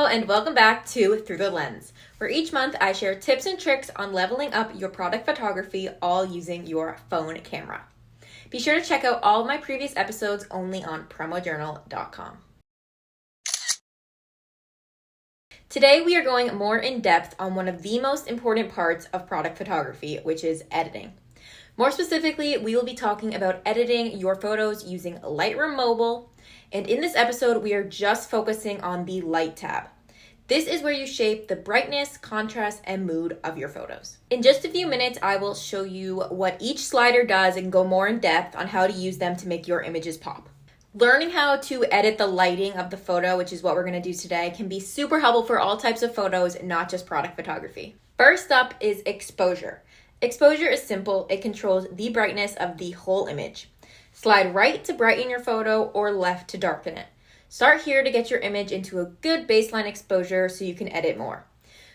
Hello and welcome back to Through the Lens, where each month I share tips and tricks on leveling up your product photography all using your phone camera. Be sure to check out all of my previous episodes only on promojournal.com. Today we are going more in depth on one of the most important parts of product photography, which is editing. More specifically, we will be talking about editing your photos using Lightroom Mobile, and in this episode we are just focusing on the Light tab. This is where you shape the brightness, contrast, and mood of your photos. In just a few minutes, I will show you what each slider does and go more in depth on how to use them to make your images pop. Learning how to edit the lighting of the photo, which is what we're going to do today, can be super helpful for all types of photos, not just product photography. First up is exposure. Exposure is simple. It controls the brightness of the whole image. Slide right to brighten your photo or left to darken it. Start here to get your image into a good baseline exposure so you can edit more.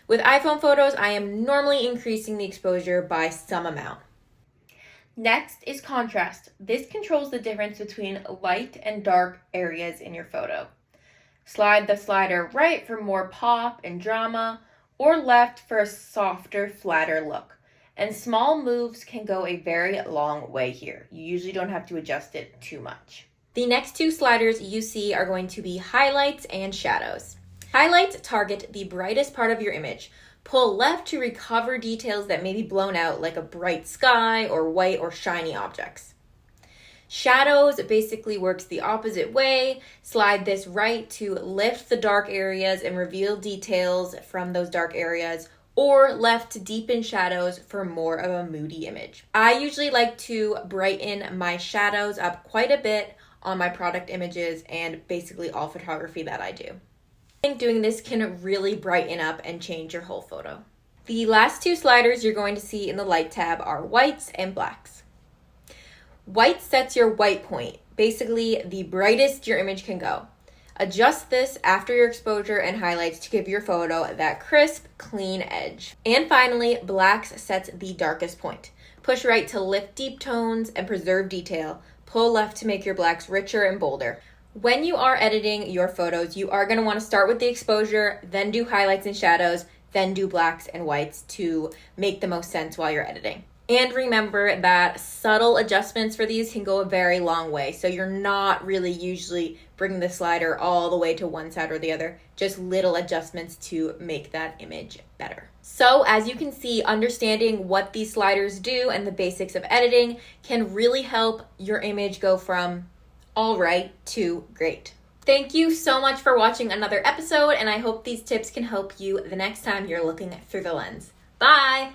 With iPhone photos, I am normally increasing the exposure by some amount. Next is contrast. This controls the difference between light and dark areas in your photo. Slide the slider right for more pop and drama, or left for a softer, flatter look. And small moves can go a very long way here. You usually don't have to adjust it too much. The next two sliders you see are going to be highlights and shadows. Highlights target the brightest part of your image. Pull left to recover details that may be blown out, like a bright sky or white or shiny objects. Shadows basically works the opposite way. Slide this right to lift the dark areas and reveal details from those dark areas, or left to deepen shadows for more of a moody image. I usually like to brighten my shadows up quite a bit on my product images and basically all photography that I do. I think doing this can really brighten up and change your whole photo. The last two sliders you're going to see in the Light tab are whites and blacks. White sets your white point, basically the brightest your image can go. Adjust this after your exposure and highlights to give your photo that crisp, clean edge. And finally, blacks sets the darkest point. Push right to lift deep tones and preserve detail. Pull left to make your blacks richer and bolder. When you are editing your photos, you are going to want to start with the exposure, then do highlights and shadows, then do blacks and whites to make the most sense while you're editing. And remember that subtle adjustments for these can go a very long way. So you're not really usually bringing the slider all the way to one side or the other, just little adjustments to make that image better. So as you can see, understanding what these sliders do and the basics of editing can really help your image go from all right to great. Thank you so much for watching another episode, and I hope these tips can help you the next time you're looking through the lens. Bye!